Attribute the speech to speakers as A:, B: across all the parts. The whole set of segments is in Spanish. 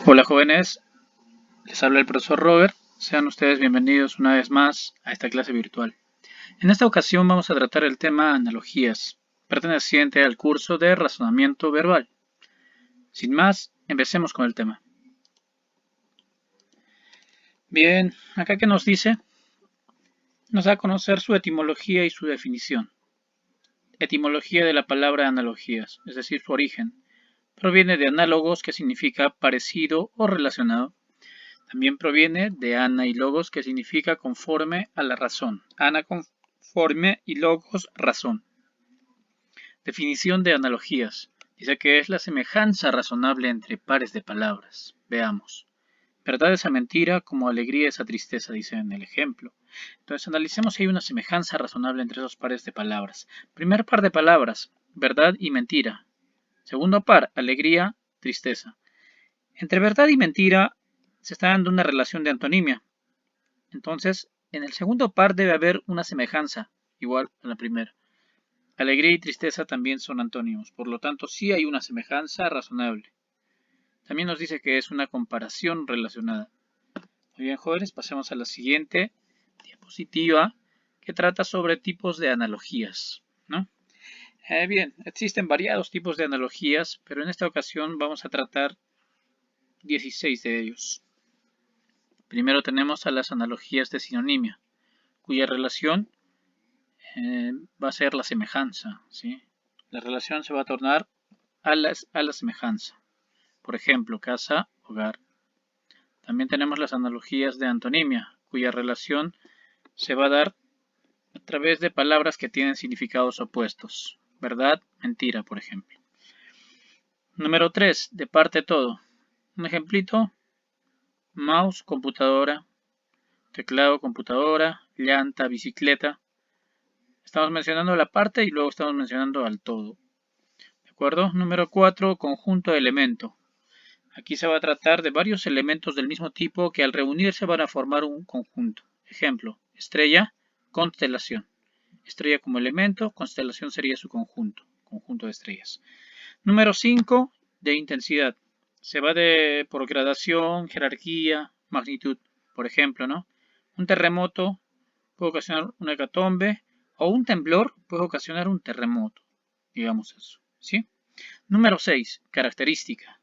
A: Hola jóvenes, les habla el profesor Robert. Sean ustedes bienvenidos una vez más a esta clase virtual. En esta ocasión vamos a tratar el tema analogías, perteneciente al curso de razonamiento verbal. Sin más, empecemos con el tema. Bien, acá que nos dice, nos da a conocer su etimología y su definición. Etimología de la palabra analogías, es decir, su origen. Proviene de análogos, que significa parecido o relacionado. También proviene de ana y logos, que significa conforme a la razón. Ana conforme y logos razón. Definición de analogías. Dice que es la semejanza razonable entre pares de palabras. Veamos. Verdad es a mentira, como alegría es a tristeza, dice en el ejemplo. Entonces analicemos si hay una semejanza razonable entre esos pares de palabras. Primer par de palabras, verdad y mentira. Segundo par, alegría, tristeza. Entre verdad y mentira se está dando una relación de antonimia. Entonces, en el segundo par debe haber una semejanza, igual a la primera. Alegría y tristeza también son antónimos, por lo tanto sí hay una semejanza razonable. También nos dice que es una comparación relacionada. Muy bien, jóvenes, pasemos a la siguiente diapositiva, que trata sobre tipos de analogías, ¿no? Bien, existen variados tipos de analogías, pero en esta ocasión vamos a tratar 16 de ellos. Primero tenemos a las analogías de sinonimia, cuya relación va a ser la semejanza, ¿sí? La relación se va a tornar a la semejanza. Por ejemplo, casa, hogar. También tenemos las analogías de antonimia, cuya relación se va a dar a través de palabras que tienen significados opuestos. Verdad, mentira, por ejemplo. Número 3, de parte todo. Un ejemplito, mouse, computadora, teclado, computadora, llanta, bicicleta. Estamos mencionando la parte y luego estamos mencionando al todo. ¿De acuerdo? Número 4, conjunto de elemento. Aquí se va a tratar de varios elementos del mismo tipo que al reunirse van a formar un conjunto. Ejemplo, estrella, constelación. Estrella como elemento, constelación sería su conjunto de estrellas. Número 5, de intensidad. Se va por gradación, jerarquía, magnitud. Por ejemplo, ¿no? Un terremoto puede ocasionar una hecatombe o un temblor puede ocasionar un terremoto. Digamos eso, ¿sí? Número 6, característica.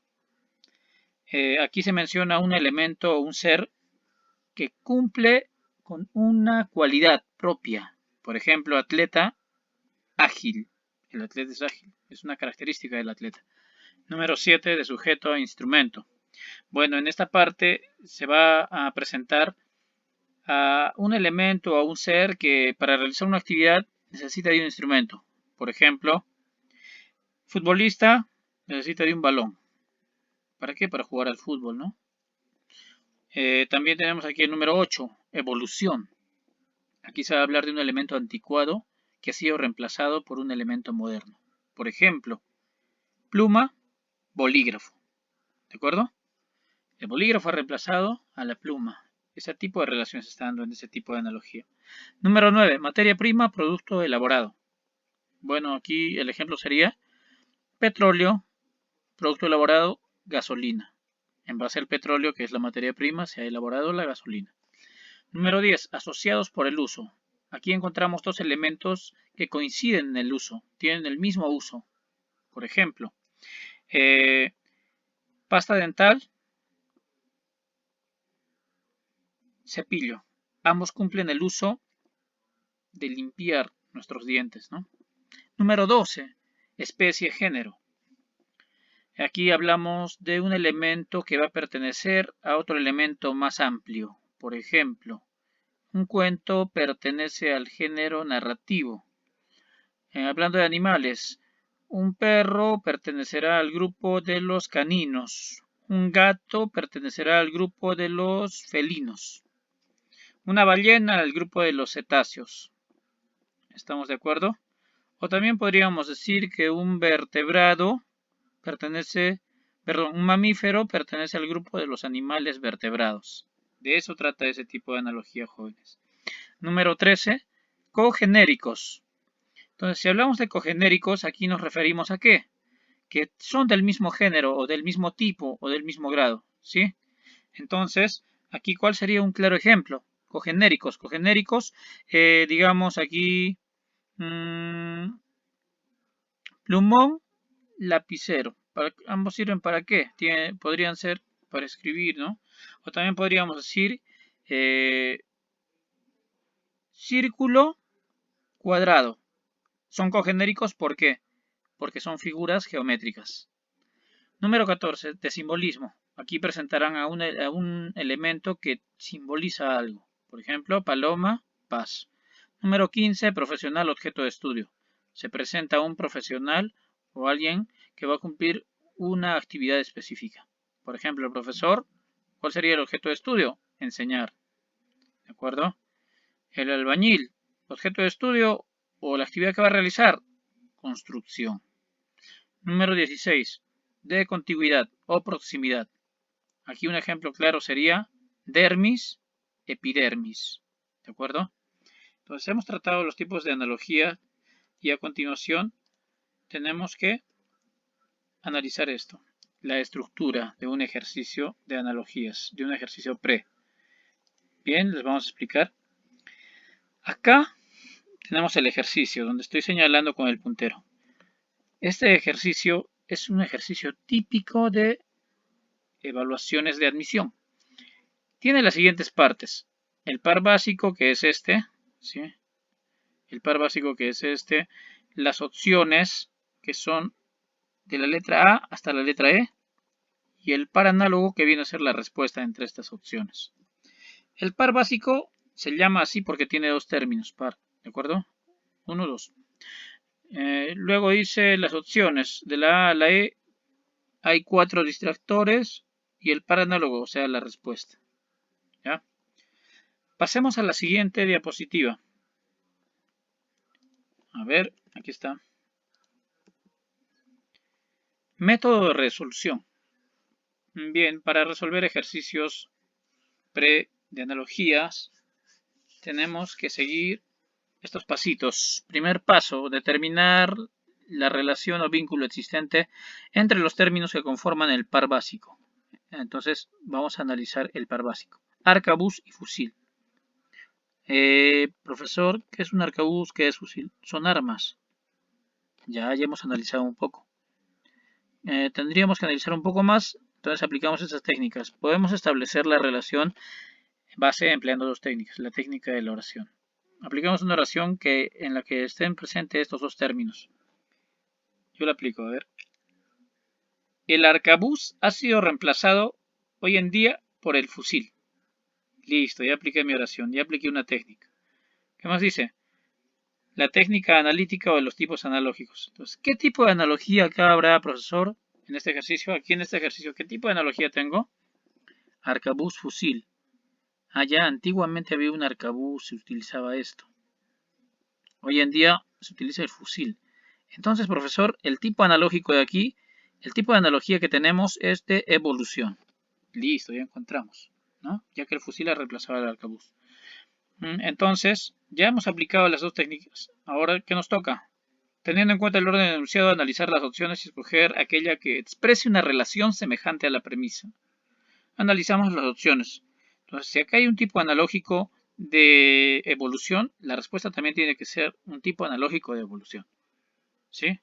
A: Aquí se menciona un elemento o un ser que cumple con una cualidad propia. Por ejemplo, atleta, ágil. El atleta es ágil, es una característica del atleta. Número 7, de sujeto a instrumento. Bueno, en esta parte se va a presentar a un elemento o a un ser que para realizar una actividad necesita de un instrumento. Por ejemplo, futbolista necesita de un balón. ¿Para qué? Para jugar al fútbol, ¿no? También tenemos aquí el número 8, evolución. Aquí se va a hablar de un elemento anticuado que ha sido reemplazado por un elemento moderno. Por ejemplo, pluma, bolígrafo. ¿De acuerdo? El bolígrafo ha reemplazado a la pluma. Ese tipo de relación se está dando en ese tipo de analogía. Número 9, materia prima, producto elaborado. Bueno, aquí el ejemplo sería petróleo, producto elaborado, gasolina. En base al petróleo, que es la materia prima, se ha elaborado la gasolina. Número 10. Asociados por el uso. Aquí encontramos dos elementos que coinciden en el uso, tienen el mismo uso. Por ejemplo, pasta dental, cepillo. Ambos cumplen el uso de limpiar nuestros dientes, ¿no? Número 12. Especie, género. Aquí hablamos de un elemento que va a pertenecer a otro elemento más amplio. Por ejemplo, un cuento pertenece al género narrativo. Hablando de animales, un perro pertenecerá al grupo de los caninos. Un gato pertenecerá al grupo de los felinos. Una ballena al grupo de los cetáceos. ¿Estamos de acuerdo? O también podríamos decir que un un mamífero pertenece al grupo de los animales vertebrados. De eso trata ese tipo de analogía, jóvenes. Número 13. Cogenéricos. Entonces, si hablamos de cogenéricos, aquí nos referimos a ¿qué? que son del mismo género o del mismo tipo o del mismo grado, ¿sí? Entonces, aquí, ¿cuál sería un claro ejemplo? Cogenéricos. Cogenéricos, digamos aquí, plumón, lapicero. Ambos sirven para qué? Podrían ser para escribir, ¿no? O también podríamos decir círculo, cuadrado. Son cogenéricos, ¿por qué? Porque son figuras geométricas. Número 14, de simbolismo. Aquí presentarán a un elemento que simboliza algo. Por ejemplo, paloma, paz. Número 15, profesional, objeto de estudio. Se presenta un profesional o alguien que va a cumplir una actividad específica. Por ejemplo, el profesor, ¿cuál sería el objeto de estudio? Enseñar. ¿De acuerdo? El albañil, objeto de estudio o la actividad que va a realizar, construcción. Número 16, de contigüidad o proximidad. Aquí un ejemplo claro sería dermis, epidermis. ¿De acuerdo? Entonces hemos tratado los tipos de analogía y a continuación tenemos que analizar esto. La estructura de un ejercicio de analogías, de un ejercicio pre. Bien, les vamos a explicar. Acá tenemos el ejercicio donde estoy señalando con el puntero. Este ejercicio es un ejercicio típico de evaluaciones de admisión. Tiene las siguientes partes. El par básico, que es este, ¿sí? El par básico, que es este. Las opciones, que son de la letra A hasta la letra E. Y el par análogo, que viene a ser la respuesta entre estas opciones. El par básico se llama así porque tiene dos términos, par, ¿de acuerdo? 1, 2. Luego dice las opciones. De la A a la E hay 4 distractores y el par análogo, o sea, la respuesta. ¿Ya? Pasemos a la siguiente diapositiva. A ver, aquí está. Método de resolución. Bien, para resolver ejercicios de analogías, tenemos que seguir estos pasitos. Primer paso, determinar la relación o vínculo existente entre los términos que conforman el par básico. Entonces, vamos a analizar el par básico. Arcabuz y fusil. Profesor, ¿qué es un arcabuz? ¿Qué es fusil? Son armas. Ya hemos analizado un poco. Tendríamos que analizar un poco más, entonces aplicamos estas técnicas. Podemos establecer la relación en base empleando dos técnicas, la técnica de la oración. Aplicamos una oración en la que estén presentes estos dos términos. Yo la aplico, a ver. El arcabuz ha sido reemplazado hoy en día por el fusil. Listo, ya apliqué mi oración, ya apliqué una técnica. ¿Qué más dice? La técnica analítica o de los tipos analógicos. Entonces, ¿qué tipo de analogía acá habrá, profesor, en este ejercicio? Aquí en este ejercicio, ¿qué tipo de analogía tengo? Arcabuz, fusil. Allá antiguamente había un arcabuz, se utilizaba esto. Hoy en día se utiliza el fusil. Entonces, profesor, el tipo analógico de aquí, el tipo de analogía que tenemos es de evolución. Listo, ya encontramos, ¿no? Ya que el fusil ha reemplazado al arcabuz. Entonces, ya hemos aplicado las dos técnicas. Ahora, ¿qué nos toca? Teniendo en cuenta el orden enunciado, analizar las opciones y escoger aquella que exprese una relación semejante a la premisa. Analizamos las opciones. Entonces, si acá hay un tipo analógico de evolución, la respuesta también tiene que ser un tipo analógico de evolución. ¿Sí?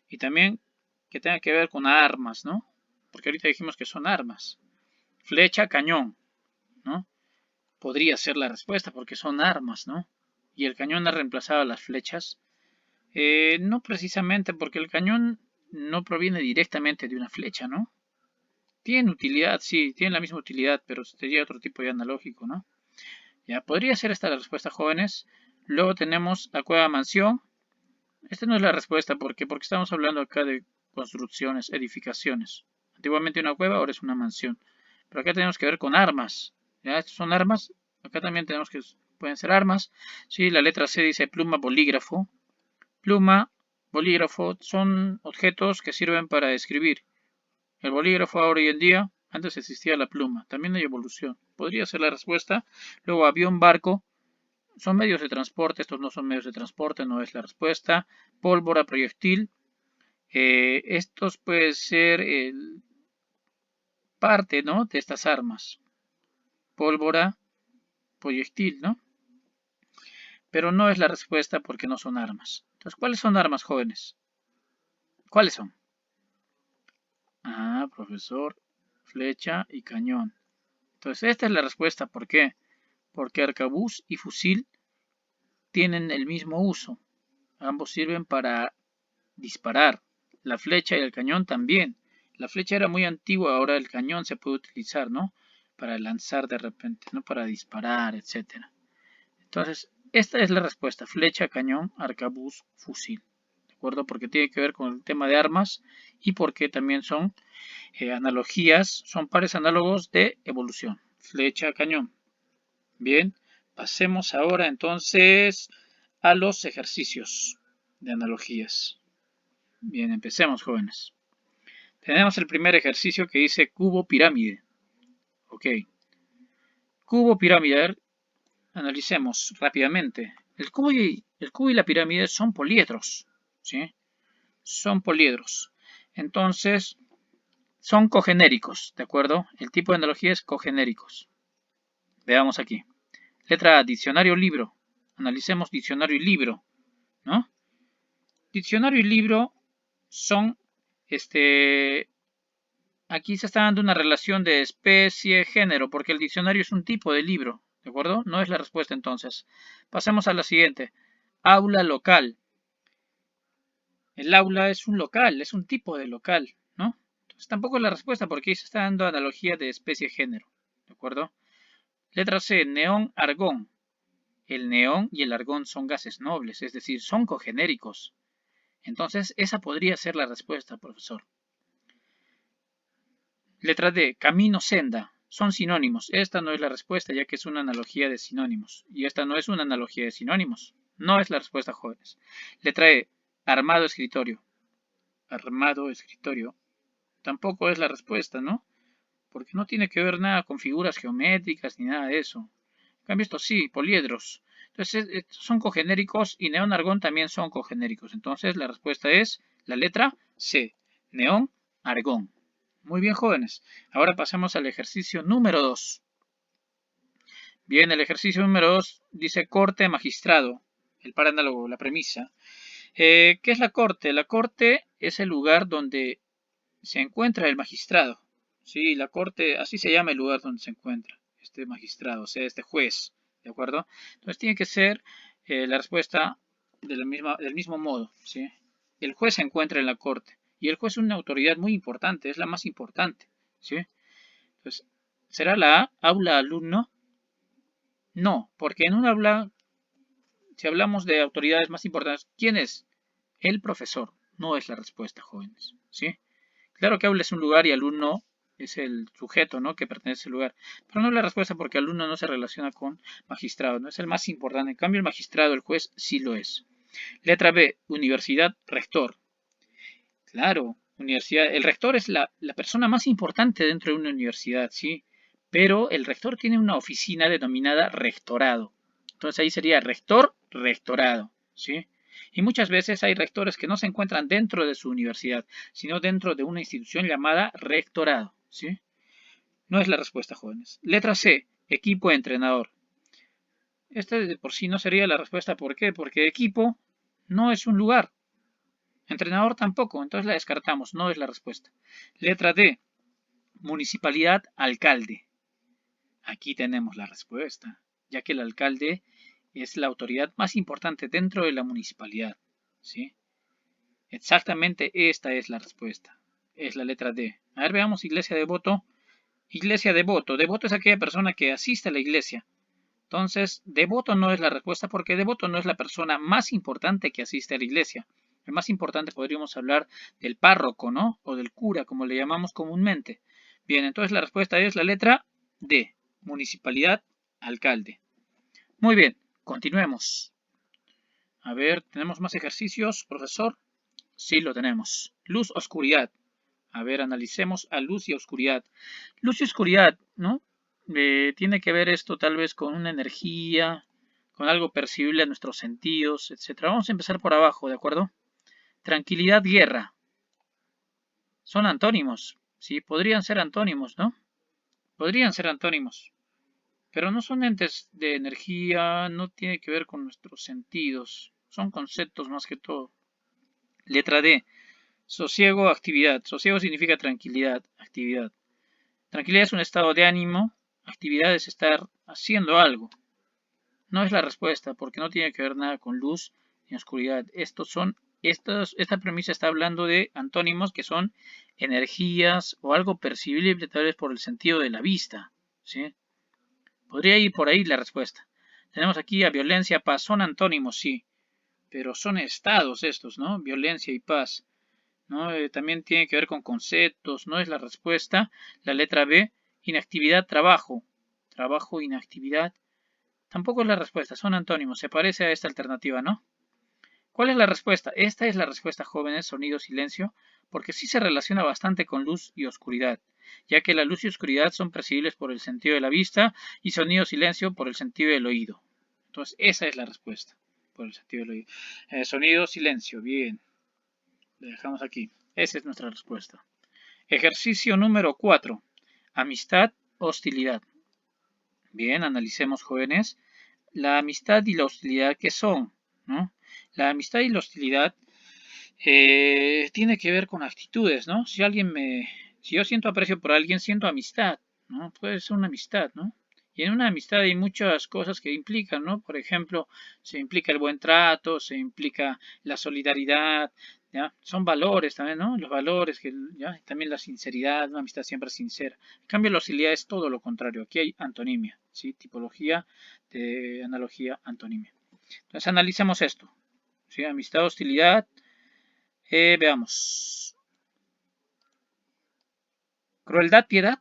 A: Y también que tenga que ver con armas, ¿no? Porque ahorita dijimos que son armas. Flecha, cañón, ¿no? Podría ser la respuesta porque son armas, ¿no? Y el cañón ha reemplazado a las flechas. No precisamente porque el cañón no proviene directamente de una flecha, ¿no? Tiene utilidad, sí, tiene la misma utilidad, pero sería otro tipo de analógico, ¿no? Ya, podría ser esta la respuesta, jóvenes. Luego tenemos la cueva mansión. Esta no es la respuesta, ¿por qué? Porque estamos hablando acá de construcciones, edificaciones. Antiguamente una cueva, ahora es una mansión. Pero acá tenemos que ver con armas. ¿Ya? Estas son armas. Acá también tenemos que pueden ser armas. Sí, la letra C dice pluma, bolígrafo. Pluma, bolígrafo son objetos que sirven para escribir. El bolígrafo ahora hoy en día, antes existía la pluma. También hay evolución. Podría ser la respuesta. Luego avión, barco. Son medios de transporte. Estos no son medios de transporte, no es la respuesta. Pólvora, proyectil. Estos pueden ser parte, ¿no?, de estas armas. Pólvora, proyectil, ¿no? Pero no es la respuesta porque no son armas. Entonces, ¿cuáles son armas, jóvenes? ¿Cuáles son? Ah, profesor, flecha y cañón. Entonces, esta es la respuesta. ¿Por qué? Porque arcabuz y fusil tienen el mismo uso. Ambos sirven para disparar. La flecha y el cañón también. La flecha era muy antigua, ahora el cañón se puede utilizar, ¿no?, para lanzar de repente, no para disparar, etcétera. Entonces, esta es la respuesta: flecha, cañón, arcabuz, fusil. ¿De acuerdo? Porque tiene que ver con el tema de armas y porque también son analogías, son pares análogos de evolución. Flecha, cañón. Bien, pasemos ahora entonces a los ejercicios de analogías. Bien, empecemos, jóvenes. Tenemos el primer ejercicio que dice cubo pirámide. Ok. Cubo pirámide. Analicemos rápidamente. El cubo y la pirámide son poliedros, ¿sí? Son poliedros. Entonces, son cogenéricos, ¿de acuerdo? El tipo de analogía es cogenéricos. Veamos aquí. Letra A, diccionario, libro. Analicemos diccionario y libro, ¿no? Diccionario y libro son, aquí se está dando una relación de especie-género, porque el diccionario es un tipo de libro, ¿de acuerdo? No es la respuesta entonces. Pasemos a la siguiente. Aula local. El aula es un local, es un tipo de local, ¿no? Entonces tampoco es la respuesta porque ahí se está dando analogía de especie-género, ¿de acuerdo? Letra C, neón, argón. El neón y el argón son gases nobles, es decir, son cogenéricos. Entonces esa podría ser la respuesta, profesor. Letra D, camino, senda. Son sinónimos. Esta no es la respuesta, ya que es una analogía de sinónimos. Y esta no es una analogía de sinónimos. No es la respuesta, jóvenes. Letra E, armado, escritorio. Armado, escritorio. Tampoco es la respuesta, ¿no? Porque no tiene que ver nada con figuras geométricas ni nada de eso. En cambio, estos sí, poliedros. Entonces, estos son cogenéricos y neón, argón también son cogenéricos. Entonces, la respuesta es la letra C, neón, argón. Muy bien, jóvenes. Ahora pasamos al ejercicio número 2. Bien, el ejercicio número 2 dice corte magistrado. El par análogo, la premisa. ¿Qué es la corte? La corte es el lugar donde se encuentra el magistrado. Sí, la corte, así se llama el lugar donde se encuentra este magistrado, o sea, este juez. ¿De acuerdo? Entonces tiene que ser la respuesta del mismo modo. ¿Sí? El juez se encuentra en la corte. Y el juez es una autoridad muy importante, es la más importante. ¿Sí? Entonces, ¿será la A, aula, alumno? No, porque en un aula, si hablamos de autoridades más importantes, ¿quién es? El profesor. No es la respuesta, jóvenes. ¿Sí? Claro que aula es un lugar y alumno es el sujeto, ¿no?, que pertenece al lugar. Pero no es la respuesta porque alumno no se relaciona con magistrado, no es el más importante. En cambio, el magistrado, el juez, sí lo es. Letra B, universidad, rector. Claro, universidad. El rector es la persona más importante dentro de una universidad, ¿sí? Pero el rector tiene una oficina denominada rectorado. Entonces ahí sería rector, rectorado, ¿sí? Y muchas veces hay rectores que no se encuentran dentro de su universidad, sino dentro de una institución llamada rectorado, ¿sí? No es la respuesta, jóvenes. Letra C, equipo entrenador. Esta de por sí no sería la respuesta. ¿Por qué? Porque equipo no es un lugar. Entrenador tampoco, entonces la descartamos, no es la respuesta. Letra D, municipalidad, alcalde. Aquí tenemos la respuesta, ya que el alcalde es la autoridad más importante dentro de la municipalidad. ¿Sí? Exactamente esta es la respuesta. Es la letra D. A ver, veamos iglesia devoto. Iglesia devoto. Devoto es aquella persona que asiste a la iglesia. Entonces, devoto no es la respuesta porque devoto no es la persona más importante que asiste a la iglesia. El más importante podríamos hablar del párroco, ¿no? O del cura, como le llamamos comúnmente. Bien, entonces la respuesta es la letra D. Municipalidad, alcalde. Muy bien, continuemos. A ver, ¿tenemos más ejercicios, profesor? Sí, lo tenemos. Luz, oscuridad. A ver, analicemos a luz y oscuridad. Luz y oscuridad, ¿no? Tiene que ver esto tal vez con una energía, con algo percibible a nuestros sentidos, etc. Vamos a empezar por abajo, ¿de acuerdo? Tranquilidad, guerra. son antónimos. Sí, podrían ser antónimos, ¿no? Podrían ser antónimos. Pero no son entes de energía, no tiene que ver con nuestros sentidos. Son conceptos más que todo. Letra D. Sosiego, actividad. Sosiego significa tranquilidad, actividad. Tranquilidad es un estado de ánimo. Actividad es estar haciendo algo. No es la respuesta, porque no tiene que ver nada con luz ni oscuridad. Esta premisa está hablando de antónimos que son energías o algo percibible tal vez por el sentido de la vista. ¿Sí? Podría ir por ahí la respuesta. Tenemos aquí a violencia, paz. Son antónimos, sí, pero son estados estos, ¿no? Violencia y paz. ¿No? También tiene que ver con conceptos, no es la respuesta. La letra B, inactividad, trabajo. Trabajo, inactividad. Tampoco es la respuesta, son antónimos. Se parece a esta alternativa, ¿no? ¿Cuál es la respuesta? Esta es la respuesta, jóvenes, sonido, silencio, porque sí se relaciona bastante con luz y oscuridad, ya que la luz y oscuridad son percibibles por el sentido de la vista y sonido, silencio por el sentido del oído. Entonces, esa es la respuesta, por el sentido del oído. Sonido, silencio, bien. Le dejamos aquí. Esa es nuestra respuesta. Ejercicio número 4. Amistad, hostilidad. Bien, analicemos, jóvenes. La amistad y la hostilidad, ¿qué son? ¿No? La amistad y la hostilidad tiene que ver con actitudes, ¿no? Si yo siento aprecio por alguien, siento amistad, ¿no? Puede ser una amistad, ¿no? Y en una amistad hay muchas cosas que implican, ¿no? Por ejemplo, se implica el buen trato, se implica la solidaridad, ¿ya? Son valores también, ¿no? Los valores, ¿ya? Y también la sinceridad, una amistad siempre sincera. En cambio, la hostilidad es todo lo contrario. Aquí hay antonimia, ¿sí? Tipología de analogía, antonimia. Entonces, analicemos esto, ¿sí? Amistad, hostilidad. Veamos. Crueldad, piedad.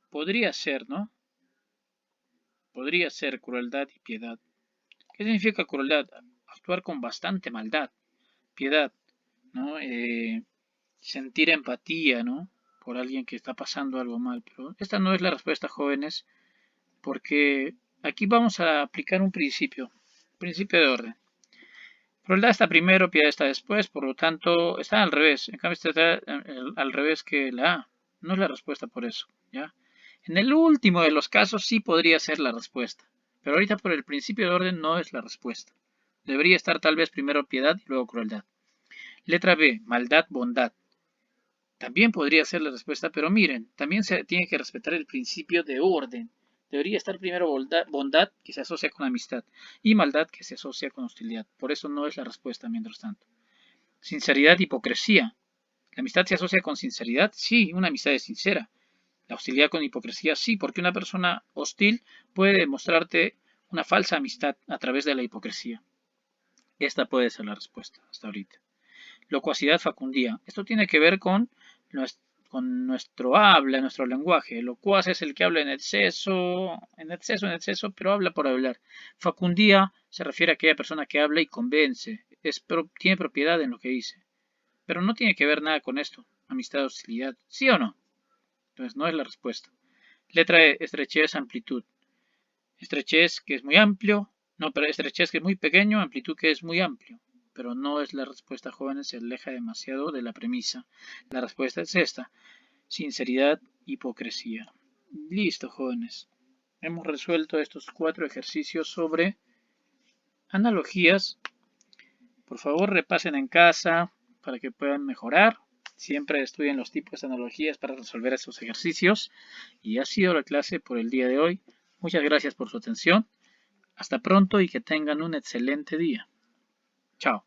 A: Podría ser, ¿no? Podría ser crueldad y piedad. ¿Qué significa crueldad? Actuar con bastante maldad. Piedad, ¿no? Sentir empatía, ¿no? Por alguien que está pasando algo mal. Pero esta no es la respuesta, jóvenes, porque aquí vamos a aplicar un principio. Principio de orden. Crueldad está primero, piedad está después, por lo tanto está al revés. En cambio está al revés que la A. No es la respuesta por eso, ¿ya? En el último de los casos sí podría ser la respuesta, pero ahorita por el principio de orden no es la respuesta. Debería estar tal vez primero piedad y luego crueldad. Letra B, maldad, bondad. También podría ser la respuesta, pero miren, también se tiene que respetar el principio de orden. Debería estar primero bondad, que se asocia con amistad, y maldad, que se asocia con hostilidad. Por eso no es la respuesta, mientras tanto. Sinceridad, hipocresía. ¿La amistad se asocia con sinceridad? Sí, una amistad es sincera. La hostilidad con hipocresía, sí, porque una persona hostil puede demostrarte una falsa amistad a través de la hipocresía. Esta puede ser la respuesta hasta ahorita. Locuacidad, facundía. Esto tiene que ver con nuestro habla, nuestro lenguaje. Locuaz es el que habla en exceso, pero habla por hablar. Facundía se refiere a aquella persona que habla y convence, tiene propiedad en lo que dice. Pero no tiene que ver nada con esto, amistad, hostilidad, ¿sí o no? Entonces no es la respuesta. Letra E, estrechez, amplitud. Estrechez que es muy amplio, no, pero estrechez que es muy pequeño, amplitud que es muy amplio. Pero no es la respuesta, jóvenes, se aleja demasiado de la premisa. La respuesta es esta, sinceridad, hipocresía. Listo, jóvenes. Hemos resuelto estos 4 ejercicios sobre analogías. Por favor, repasen en casa para que puedan mejorar. Siempre estudien los tipos de analogías para resolver estos ejercicios. Y ha sido la clase por el día de hoy. Muchas gracias por su atención. Hasta pronto y que tengan un excelente día. Chao.